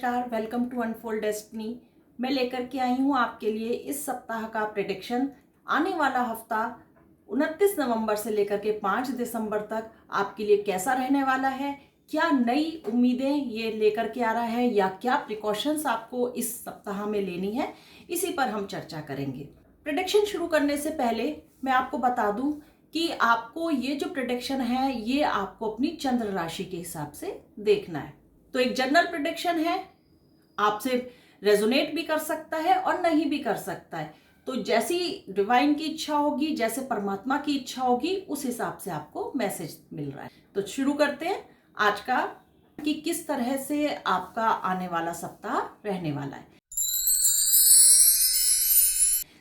नमस्कार, welcome to unfold destiny. मैं लेकर के आई हूँ आपके लिए इस सप्ताह का प्रेडिक्शन। आने वाला हफ्ता 29 नवंबर से लेकर के 5 दिसंबर तक आपके लिए कैसा रहने वाला है, क्या नई उम्मीदें ये लेकर के आ रहा है या क्या प्रिकॉशंस आपको इस सप्ताह में लेनी है, इसी पर हम चर्चा करेंगे। प्रेडिक्शन शुरू करने से पहले मैं आपको बता दूं कि आपको ये जो प्रेडिक्शन है ये आपको अपनी चंद्र राशि के हिसाब से देखना है। तो एक जनरल प्रेडिक्शन है, आपसे रेजोनेट भी कर सकता है और नहीं भी कर सकता है। तो जैसी डिवाइन की इच्छा होगी, जैसे परमात्मा की इच्छा होगी, उस हिसाब से आपको मैसेज मिल रहा है। तो शुरू करते हैं आज का कि किस तरह से आपका आने वाला सप्ताह रहने वाला है।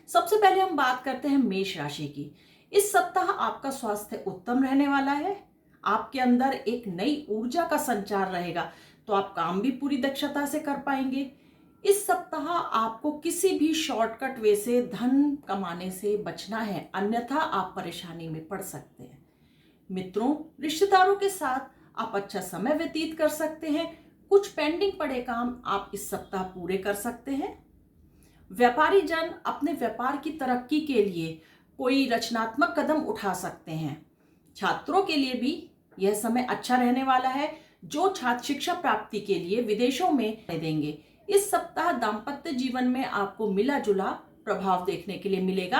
सबसे पहले हम बात करते हैं मेष राशि की। इस सप्ताह आपका स्वास्थ्य उत्तम रहने वाला है। आपके अंदर एक नई ऊर्जा का संचार रहेगा, तो आप काम भी पूरी दक्षता से कर पाएंगे। इस सप्ताह आपको किसी भी शॉर्टकट वे से धन कमाने से बचना है, अन्यथा आप परेशानी में पड़ सकते हैं। मित्रों, रिश्तेदारों के साथ आप अच्छा समय व्यतीत कर सकते हैं। कुछ पेंडिंग पड़े काम आप इस सप्ताह पूरे कर सकते हैं। व्यापारी जन अपने व्यापार की तरक्की के लिए कोई रचनात्मक कदम उठा सकते हैं। छात्रों के लिए भी यह समय अच्छा रहने वाला है, जो छात्र शिक्षा प्राप्ति के लिए विदेशों में देंगे। इस सप्ताह दाम्पत्य जीवन में आपको मिला जुला प्रभाव देखने के लिए मिलेगा।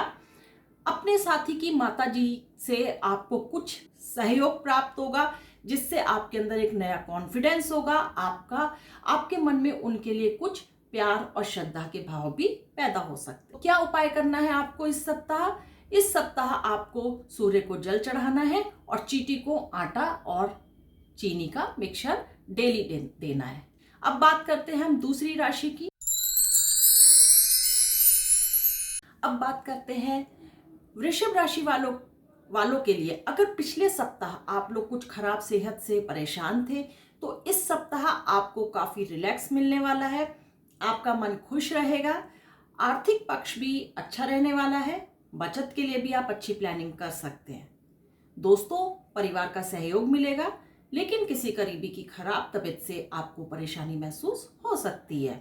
अपने साथी की माताजी से आपको कुछ सहयोग प्राप्त होगा, जिससे आपके अंदर एक नया कॉन्फिडेंस होगा। आपके मन में उनके लिए कुछ प्यार और श्रद्धा के भाव भी पैदा हो सकते हैं। क्या उपाय करना है आपको इस सप्ताह? इस सप्ताह आपको सूर्य को जल चढ़ाना है और चींटी को आटा और चीनी का मिक्सचर डेली देना है। अब बात करते हैं हम दूसरी राशि की। अब बात करते हैं वृषभ राशि वालों के लिए। अगर पिछले सप्ताह आप लोग कुछ खराब सेहत से परेशान थे, तो इस सप्ताह आपको काफी रिलैक्स मिलने वाला है। आपका मन खुश रहेगा। आर्थिक पक्ष भी अच्छा रहने वाला है। बचत के लिए भी आप अच्छी प्लानिंग कर सकते हैं। दोस्तों, परिवार का सहयोग मिलेगा, लेकिन किसी करीबी की खराब तबीयत से आपको परेशानी महसूस हो सकती है।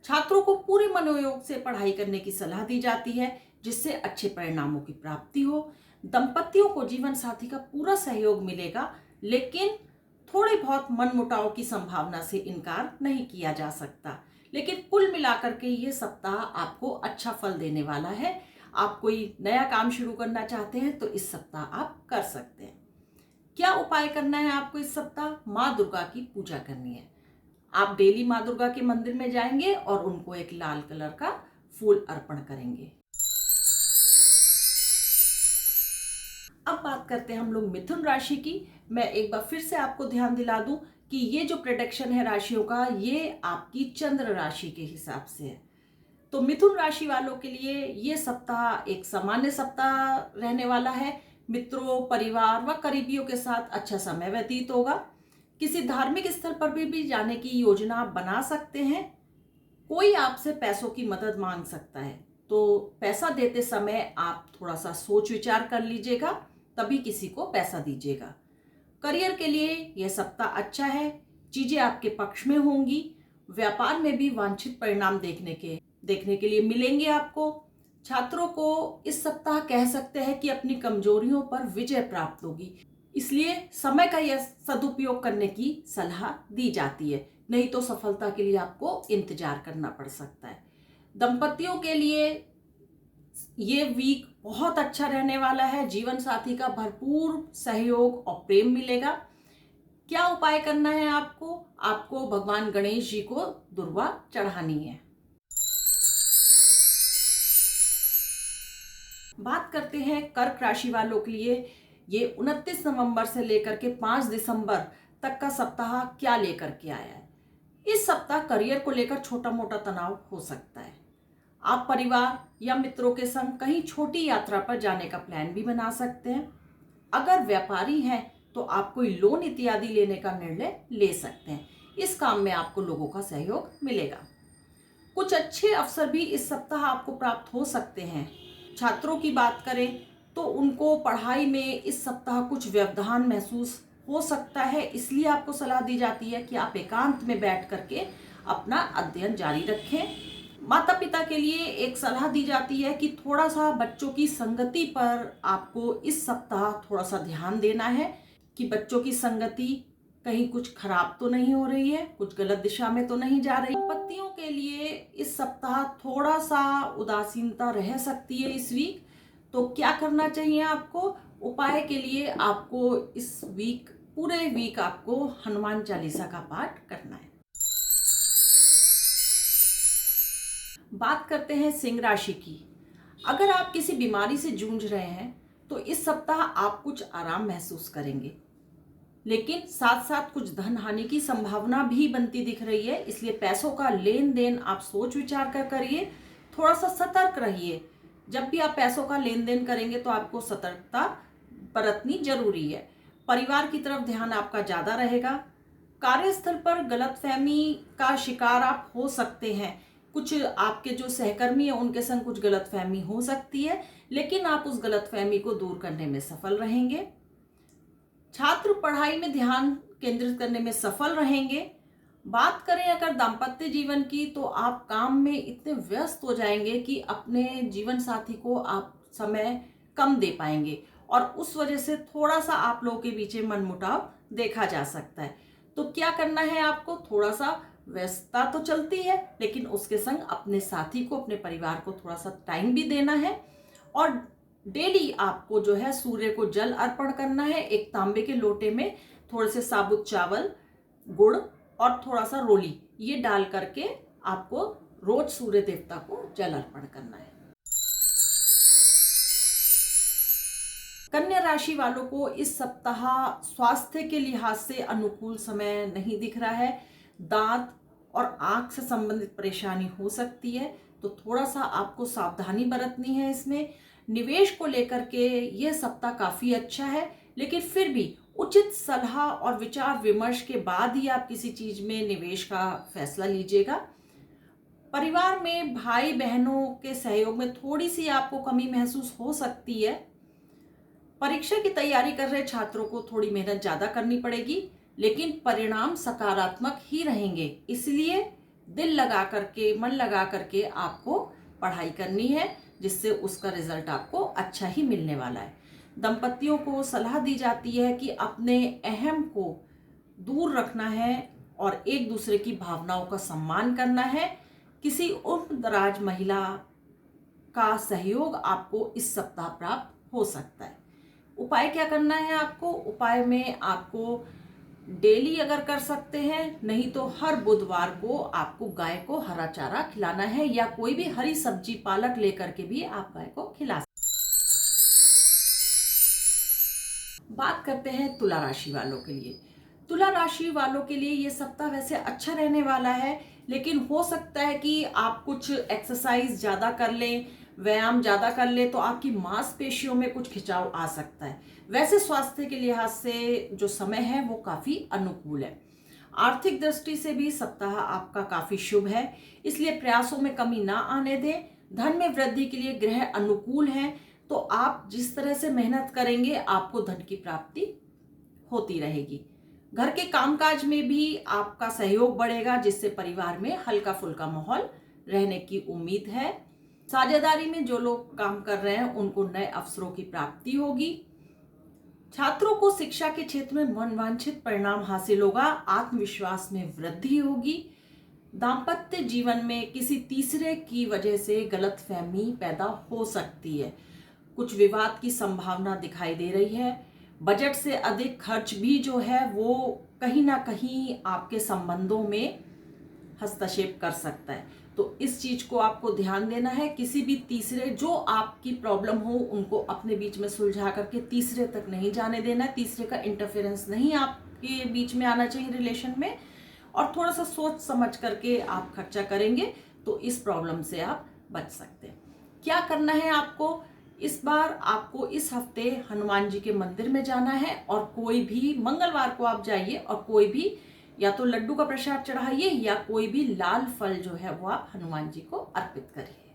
छात्रों को पूरे मनोयोग से पढ़ाई करने की सलाह दी जाती है, जिससे अच्छे परिणामों की प्राप्ति हो। दंपतियों को जीवन साथी का पूरा सहयोग मिलेगा, लेकिन थोड़े बहुत मनमुटाव की संभावना से इनकार नहीं किया जा सकता। लेकिन कुल मिलाकर के ये सप्ताह आपको अच्छा फल देने वाला है। आप कोई नया काम शुरू करना चाहते हैं तो इस सप्ताह आप कर सकते हैं। क्या उपाय करना है आपको इस सप्ताह? माँ दुर्गा की पूजा करनी है। आप डेली माँ दुर्गा के मंदिर में जाएंगे और उनको एक लाल कलर का फूल अर्पण करेंगे। अब बात करते हैं हम लोग मिथुन राशि की। मैं एक बार फिर से आपको ध्यान दिला दूं कि ये जो प्रेडिक्शन है राशियों का, ये आपकी चंद्र राशि के हिसाब से है। तो मिथुन राशि वालों के लिए ये सप्ताह एक सामान्य सप्ताह रहने वाला है। मित्रों, परिवार व करीबियों के साथ अच्छा समय व्यतीत होगा। किसी धार्मिक स्थल पर भी जाने की योजना आप बना सकते हैं। कोई आपसे पैसों की मदद मांग सकता है, तो पैसा देते समय आप थोड़ा सा सोच विचार कर लीजिएगा, तभी किसी को पैसा दीजिएगा। करियर के लिए यह सप्ताह अच्छा है, चीजें आपके पक्ष में होंगी। व्यापार में भी वांछित परिणाम देखने के लिए मिलेंगे आपको। छात्रों को इस सप्ताह कह सकते हैं कि अपनी कमजोरियों पर विजय प्राप्त होगी, इसलिए समय का यह सदुपयोग करने की सलाह दी जाती है, नहीं तो सफलता के लिए आपको इंतजार करना पड़ सकता है। दंपतियों के लिए ये वीक बहुत अच्छा रहने वाला है। जीवन साथी का भरपूर सहयोग और प्रेम मिलेगा। क्या उपाय करना है आपको भगवान गणेश जी को दुर्वा चढ़ानी है। बात करते हैं कर्क राशि वालों के लिए। ये 29 नवंबर से लेकर के 5 दिसंबर तक का सप्ताह क्या लेकर के आया है। इस सप्ताह करियर को लेकर छोटा मोटा तनाव हो सकता है। आप परिवार या मित्रों के संग कहीं छोटी यात्रा पर जाने का प्लान भी बना सकते हैं। अगर व्यापारी हैं तो आप कोई लोन इत्यादि लेने का निर्णय ले सकते हैं। इस काम में आपको लोगों का सहयोग मिलेगा। कुछ अच्छे अवसर भी इस सप्ताह आपको प्राप्त हो सकते हैं। छात्रों की बात करें तो उनको पढ़ाई में इस सप्ताह कुछ व्यवधान महसूस हो सकता है, इसलिए आपको सलाह दी जाती है कि आप एकांत में बैठ करके अपना अध्ययन जारी रखें। माता पिता के लिए एक सलाह दी जाती है कि थोड़ा सा बच्चों की संगति पर आपको इस सप्ताह थोड़ा सा ध्यान देना है कि बच्चों की संगति कहीं कुछ खराब तो नहीं हो रही है, कुछ गलत दिशा में तो नहीं जा रही। पत्नियों के लिए इस सप्ताह थोड़ा सा उदासीनता रह सकती है इस वीक। तो क्या करना चाहिए आपको? उपाय के लिए आपको इस वीक, पूरे वीक आपको हनुमान चालीसा का पाठ करना है। बात करते हैं सिंह राशि की। अगर आप किसी बीमारी से जूझ रहे हैं तो इस सप्ताह आप कुछ आराम महसूस करेंगे, लेकिन साथ साथ कुछ धन हानि की संभावना भी बनती दिख रही है। इसलिए पैसों का लेन देन आप सोच विचार कर करिए, थोड़ा सा सतर्क रहिए। जब भी आप पैसों का लेन देन करेंगे तो आपको सतर्कता बरतनी जरूरी है। परिवार की तरफ ध्यान आपका ज्यादा रहेगा। कार्यस्थल पर गलतफहमी का शिकार आप हो सकते हैं। कुछ आपके जो सहकर्मी है उनके संग कुछ गलतफहमी हो सकती है, लेकिन आप उस गलतफहमी को दूर करने में सफल रहेंगे। छात्र पढ़ाई में ध्यान केंद्रित करने में सफल रहेंगे। बात करें अगर दाम्पत्य जीवन की, तो आप काम में इतने व्यस्त हो जाएंगे कि अपने जीवन साथी को आप समय कम दे पाएंगे और उस वजह से थोड़ा सा आप लोगों के बीच में मनमुटाव देखा जा सकता है। तो क्या करना है आपको? थोड़ा सा व्यस्तता तो चलती है, लेकिन उसके संग अपने साथी को, अपने परिवार को थोड़ा सा टाइम भी देना है। और डेली आपको जो है सूर्य को जल अर्पण करना है। एक तांबे के लोटे में थोड़े से साबुत चावल, गुड़ और थोड़ा सा रोली, ये डाल करके आपको रोज सूर्य देवता को जल अर्पण करना है। कन्या राशि वालों को इस सप्ताह स्वास्थ्य के लिहाज से अनुकूल समय नहीं दिख रहा है। दांत और आंख से संबंधित परेशानी हो सकती है, तो थोड़ा सा आपको सावधानी बरतनी है इसमें। निवेश को लेकर के यह सप्ताह काफी अच्छा है, लेकिन फिर भी उचित सलाह और विचार विमर्श के बाद ही आप किसी चीज में निवेश का फैसला लीजिएगा। परिवार में भाई बहनों के सहयोग में थोड़ी सी आपको कमी महसूस हो सकती है। परीक्षा की तैयारी कर रहे छात्रों को थोड़ी मेहनत ज्यादा करनी पड़ेगी, लेकिन परिणाम सकारात्मक ही रहेंगे। इसलिए दिल लगा करके, मन लगा करके आपको पढ़ाई करनी है, जिससे उसका रिजल्ट आपको अच्छा ही मिलने वाला है। दंपतियों को सलाह दी जाती है कि अपने अहम को दूर रखना है और एक दूसरे की भावनाओं का सम्मान करना है। किसी उम्रदराज महिला का सहयोग आपको इस सप्ताह प्राप्त हो सकता है। उपाय क्या करना है आपको? उपाय में आपको डेली अगर कर सकते हैं, नहीं तो हर बुधवार को आपको गाय को हरा चारा खिलाना है, या कोई भी हरी सब्जी, पालक लेकर के भी आप गाय को खिला सकते हैं। बात करते हैं तुला राशि वालों के लिए। तुला राशि वालों के लिए ये सप्ताह वैसे अच्छा रहने वाला है, लेकिन हो सकता है कि आप कुछ एक्सरसाइज ज्यादा कर लें, व्यायाम ज्यादा कर ले, तो आपकी मांसपेशियों में कुछ खिंचाव आ सकता है। वैसे स्वास्थ्य के लिहाज से जो समय है वो काफी अनुकूल है। आर्थिक दृष्टि से भी सप्ताह आपका काफी शुभ है, इसलिए प्रयासों में कमी ना आने दें। धन में वृद्धि के लिए ग्रह अनुकूल हैं, तो आप जिस तरह से मेहनत करेंगे आपको धन की प्राप्ति होती रहेगी। घर के कामकाज में भी आपका सहयोग बढ़ेगा, जिससे परिवार में हल्का फुल्का माहौल रहने की उम्मीद है। साझेदारी में जो लोग काम कर रहे हैं उनको नए अवसरों की प्राप्ति होगी। छात्रों को शिक्षा के क्षेत्र में मनवांछित परिणाम हासिल होगा, आत्मविश्वास में वृद्धि होगी। दाम्पत्य जीवन में किसी तीसरे की वजह से गलतफहमी पैदा हो सकती है। कुछ विवाद की संभावना दिखाई दे रही है। बजट से अधिक खर्च भी जो है वो कहीं ना कहीं आपके संबंधों में हस्तक्षेप कर सकता है, तो इस चीज को आपको ध्यान देना है। किसी भी तीसरे, जो आपकी प्रॉब्लम हो उनको अपने बीच में सुलझा करके तीसरे तक नहीं जाने देना है। तीसरे का इंटरफेरेंस नहीं आपके बीच में आना चाहिए रिलेशन में। और थोड़ा सा सोच समझ करके आप खर्चा करेंगे तो इस प्रॉब्लम से आप बच सकते हैं। क्या करना है आपको? इस बार आपको इस हफ्ते हनुमान जी के मंदिर में जाना है, और कोई भी मंगलवार को आप जाइए और कोई भी या तो लड्डू का प्रसाद चढ़ाइए या कोई भी लाल फल जो है वो आप हनुमान जी को अर्पित करिए।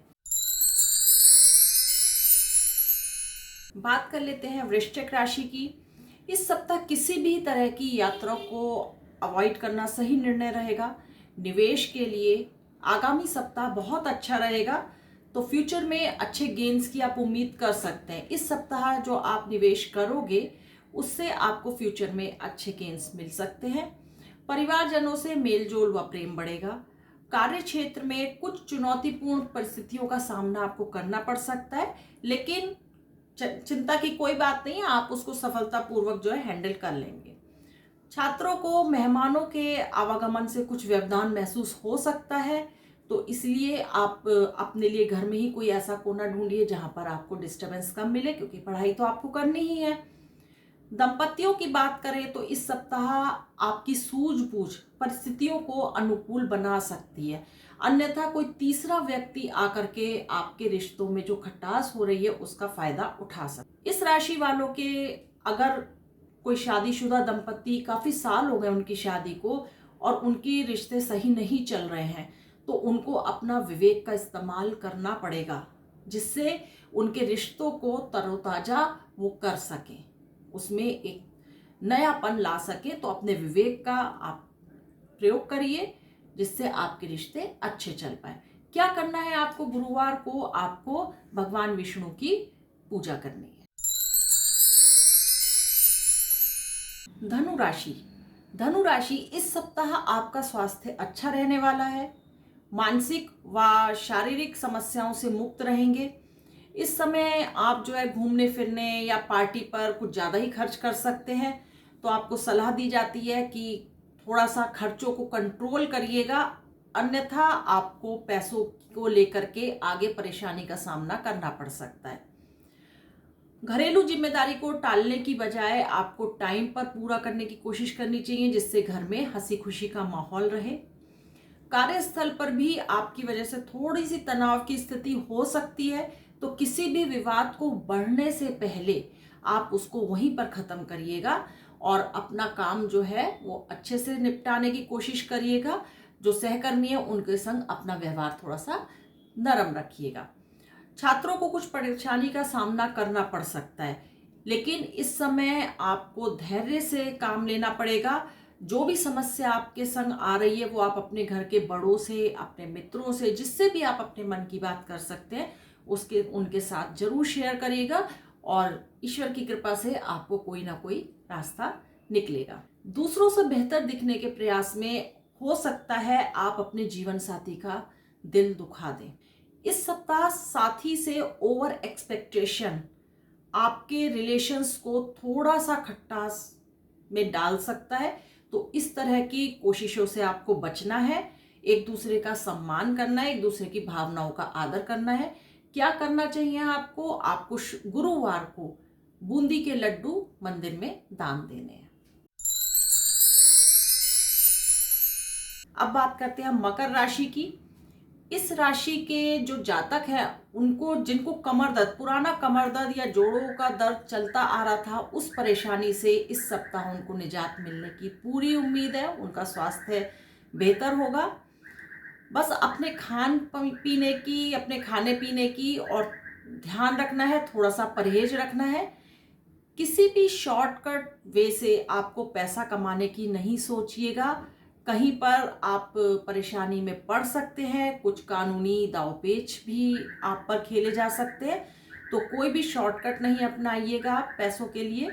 बात कर लेते हैं वृश्चिक राशि की। इस सप्ताह किसी भी तरह की यात्रा को अवॉइड करना सही निर्णय रहेगा। निवेश के लिए आगामी सप्ताह बहुत अच्छा रहेगा। तो फ्यूचर में अच्छे गेन्स की आप उम्मीद कर सकते हैं। इस सप्ताह जो आप निवेश करोगे उससे आपको फ्यूचर में अच्छे गेन्स मिल सकते हैं। परिवारजनों से मेलजोल व प्रेम बढ़ेगा। कार्य क्षेत्र में कुछ चुनौतीपूर्ण परिस्थितियों का सामना आपको करना पड़ सकता है, लेकिन चिंता की कोई बात नहीं है, आप उसको सफलतापूर्वक जो है हैंडल कर लेंगे। छात्रों को मेहमानों के आवागमन से कुछ व्यवधान महसूस हो सकता है, तो इसलिए आप अपने लिए घर में ही कोई ऐसा कोना ढूंढिए जहां पर आपको डिस्टरबेंस कम मिले, क्योंकि पढ़ाई तो आपको करनी ही है। दंपतियों की बात करें तो इस सप्ताह आपकी सूझबूझ परिस्थितियों को अनुकूल बना सकती है, अन्यथा कोई तीसरा व्यक्ति आकर के आपके रिश्तों में जो खटास हो रही है उसका फायदा उठा सकता। इस राशि वालों के अगर कोई शादीशुदा दंपति काफी साल हो गए उनकी शादी को और उनके रिश्ते सही नहीं चल रहे हैं, तो उनको अपना विवेक का इस्तेमाल करना पड़ेगा, जिससे उनके रिश्तों को तरोताजा वो कर सकें, उसमें एक नयापन ला सके। तो अपने विवेक का आप प्रयोग करिए, जिससे आपके रिश्ते अच्छे चल पाए। क्या करना है आपको? गुरुवार को आपको भगवान विष्णु की पूजा करनी है। धनु राशि। धनु राशि, इस सप्ताह आपका स्वास्थ्य अच्छा रहने वाला है। मानसिक व शारीरिक समस्याओं से मुक्त रहेंगे। इस समय आप जो है घूमने फिरने या पार्टी पर कुछ ज़्यादा ही खर्च कर सकते हैं, तो आपको सलाह दी जाती है कि थोड़ा सा खर्चों को कंट्रोल करिएगा, अन्यथा आपको पैसों को लेकर के आगे परेशानी का सामना करना पड़ सकता है। घरेलू जिम्मेदारी को टालने की बजाय आपको टाइम पर पूरा करने की कोशिश करनी चाहिए, जिससे घर में हंसी खुशी का माहौल रहे। कार्यस्थल पर भी आपकी वजह से थोड़ी सी तनाव की स्थिति हो सकती है, तो किसी भी विवाद को बढ़ने से पहले आप उसको वहीं पर खत्म करिएगा और अपना काम जो है वो अच्छे से निपटाने की कोशिश करिएगा। जो सहकर्मी है उनके संग अपना व्यवहार थोड़ा सा नरम रखिएगा। छात्रों को कुछ परेशानी का सामना करना पड़ सकता है, लेकिन इस समय आपको धैर्य से काम लेना पड़ेगा। जो भी समस्या आपके संग आ रही है वो आप अपने घर के बड़ों से, अपने मित्रों से, जिससे भी आप अपने मन की बात कर सकते हैं उनके साथ जरूर शेयर करिएगा, और ईश्वर की कृपा से आपको कोई ना कोई रास्ता निकलेगा। दूसरों से बेहतर दिखने के प्रयास में हो सकता है आप अपने जीवन साथी का दिल दुखा दें। इस सप्ताह साथी से ओवर एक्सपेक्टेशन आपके रिलेशंस को थोड़ा सा खट्टास में डाल सकता है, तो इस तरह की कोशिशों से आपको बचना है। एक दूसरे का सम्मान करना है, एक दूसरे की भावनाओं का आदर करना है। क्या करना चाहिए आपको? आपको गुरुवार को बूंदी के लड्डू मंदिर में दान देने हैं। अब बात करते हैं मकर राशि की। इस राशि के जो जातक है उनको, जिनको कमर दर्द, पुराना कमर दर्द या जोड़ों का दर्द चलता आ रहा था, उस परेशानी से इस सप्ताह उनको निजात मिलने की पूरी उम्मीद है। उनका स्वास्थ्य बेहतर होगा। बस अपने अपने खाने पीने की और ध्यान रखना है, थोड़ा सा परहेज रखना है। किसी भी शॉर्टकट वे से आपको पैसा कमाने की नहीं सोचिएगा। कहीं पर आप परेशानी में पड़ सकते हैं, कुछ कानूनी दांवपेच भी आप पर खेले जा सकते हैं, तो कोई भी शॉर्टकट नहीं अपनाइएगा पैसों के लिए।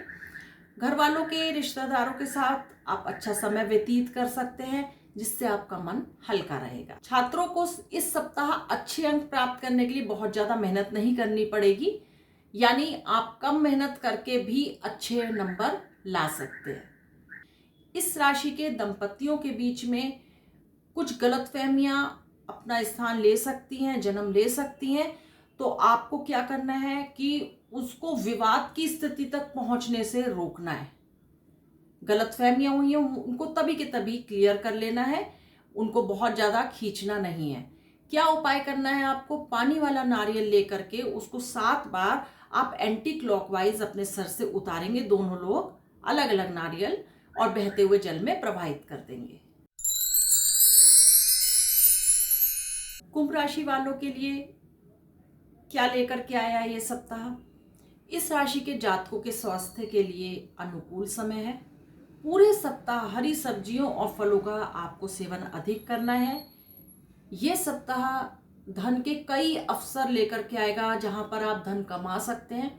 घर वालों के, रिश्तेदारों के साथ आप अच्छा समय व्यतीत कर सकते हैं, जिससे आपका मन हल्का रहेगा। छात्रों को इस सप्ताह अच्छे अंक प्राप्त करने के लिए बहुत ज्यादा मेहनत नहीं करनी पड़ेगी, यानी आप कम मेहनत करके भी अच्छे नंबर ला सकते हैं। इस राशि के दंपतियों के बीच में कुछ गलतफहमियां अपना स्थान ले सकती हैं, जन्म ले सकती हैं, तो आपको क्या करना है कि उसको विवाद की स्थिति तक पहुंचने से रोकना है। गलतफहमियां हुई हैं उनको तभी के तभी क्लियर कर लेना है, उनको बहुत ज्यादा खींचना नहीं है। क्या उपाय करना है आपको? पानी वाला नारियल लेकर के उसको 7 बार आप एंटी क्लॉकवाइज अपने सर से उतारेंगे, दोनों लोग अलग अलग नारियल, और बहते हुए जल में प्रवाहित कर देंगे। कुंभ राशि वालों के लिए क्या लेकर के आया है ये सप्ताह? इस राशि के जातकों के स्वास्थ्य के लिए अनुकूल समय है। पूरे सप्ताह हरी सब्जियों और फलों का आपको सेवन अधिक करना है। ये सप्ताह धन के कई अवसर लेकर के आएगा जहां पर आप धन कमा सकते हैं,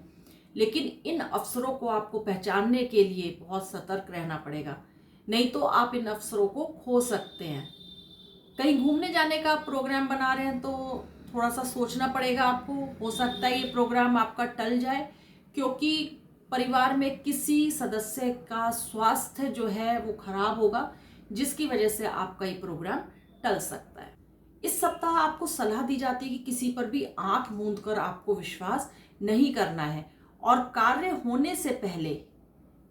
लेकिन इन अवसरों को आपको पहचानने के लिए बहुत सतर्क रहना पड़ेगा, नहीं तो आप इन अवसरों को खो सकते हैं। कहीं घूमने जाने का प्रोग्राम बना रहे हैं तो थोड़ा सा सोचना पड़ेगा आपको। हो सकता है ये प्रोग्राम आपका टल जाए, क्योंकि परिवार में किसी सदस्य का स्वास्थ्य जो है वो खराब होगा, जिसकी वजह से आपका ये प्रोग्राम टल सकता है। इस सप्ताह आपको सलाह दी जाती है कि किसी पर भी आंख मूंद कर आपको विश्वास नहीं करना है, और कार्य होने से पहले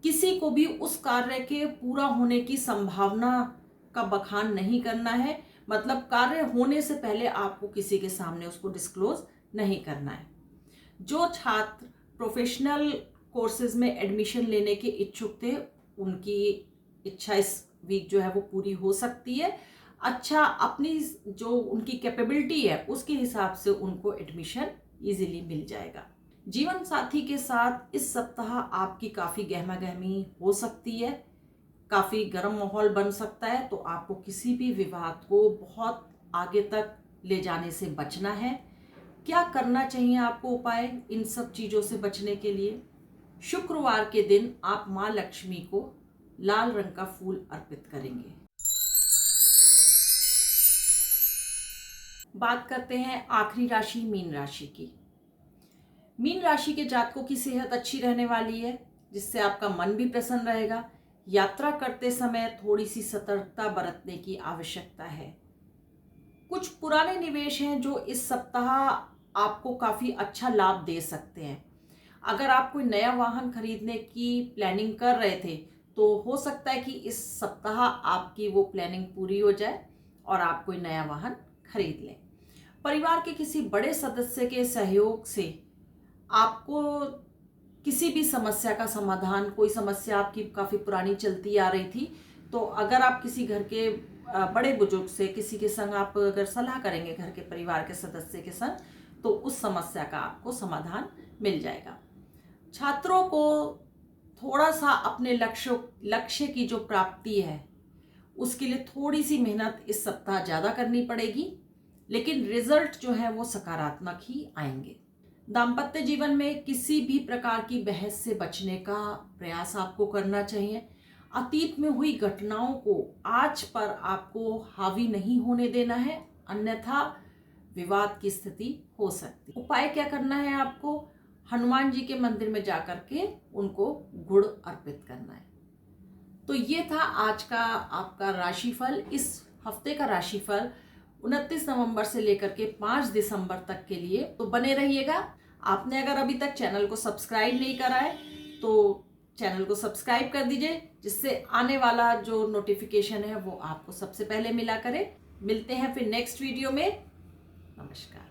किसी को भी उस कार्य के पूरा होने की संभावना का बखान नहीं करना है। मतलब कार्य होने से पहले आपको किसी के सामने उसको डिस्क्लोज नहीं करना है। जो छात्र प्रोफेशनल कोर्सेज में एडमिशन लेने के इच्छुक थे, उनकी इच्छा इस वीक जो है वो पूरी हो सकती है। अच्छा, अपनी जो उनकी कैपेबिलिटी है उसके हिसाब से उनको एडमिशन इजीली मिल जाएगा। जीवन साथी के साथ इस सप्ताह आपकी काफ़ी गहमा गहमी हो सकती है, काफ़ी गर्म माहौल बन सकता है, तो आपको किसी भी विवाद को बहुत आगे तक ले जाने से बचना है। क्या करना चाहिए आपको उपाय इन सब चीज़ों से बचने के लिए? शुक्रवार के दिन आप माँ लक्ष्मी को लाल रंग का फूल अर्पित करेंगे। बात करते हैं आखिरी राशि मीन राशि की। मीन राशि के जातकों की सेहत अच्छी रहने वाली है, जिससे आपका मन भी प्रसन्न रहेगा। यात्रा करते समय थोड़ी सी सतर्कता बरतने की आवश्यकता है। कुछ पुराने निवेश हैं जो इस सप्ताह आपको काफ़ी अच्छा लाभ दे सकते हैं। अगर आप कोई नया वाहन खरीदने की प्लानिंग कर रहे थे, तो हो सकता है कि इस सप्ताह आपकी वो प्लानिंग पूरी हो जाए और आप कोई नया वाहन खरीद लें। परिवार के किसी बड़े सदस्य के सहयोग से आपको किसी भी समस्या का समाधान, कोई समस्या आपकी काफ़ी पुरानी चलती आ रही थी, तो अगर आप किसी घर के बड़े बुजुर्ग से, किसी के संग आप अगर सलाह करेंगे घर के परिवार के सदस्य के संग, तो उस समस्या का आपको समाधान मिल जाएगा। छात्रों को थोड़ा सा अपने लक्ष्य की जो प्राप्ति है उसके लिए थोड़ी सी मेहनत इस सप्ताह ज़्यादा करनी पड़ेगी, लेकिन रिजल्ट जो है वो सकारात्मक ही आएंगे। दाम्पत्य जीवन में किसी भी प्रकार की बहस से बचने का प्रयास आपको करना चाहिए। अतीत में हुई घटनाओं को आज पर आपको हावी नहीं होने देना है, अन्यथा विवाद की स्थिति हो सकती है। उपाय क्या करना है आपको? हनुमान जी के मंदिर में जाकर के उनको गुड़ अर्पित करना है। तो ये था आज का आपका राशिफल। इस हफ्ते का राशिफल 29 नवंबर से लेकर के 5 दिसंबर तक के लिए, तो बने रहिएगा। आपने अगर अभी तक चैनल को सब्सक्राइब नहीं करा है तो चैनल को सब्सक्राइब कर दीजिए, जिससे आने वाला जो नोटिफिकेशन है वो आपको सबसे पहले मिला करे। मिलते हैं फिर नेक्स्ट वीडियो में। नमस्कार।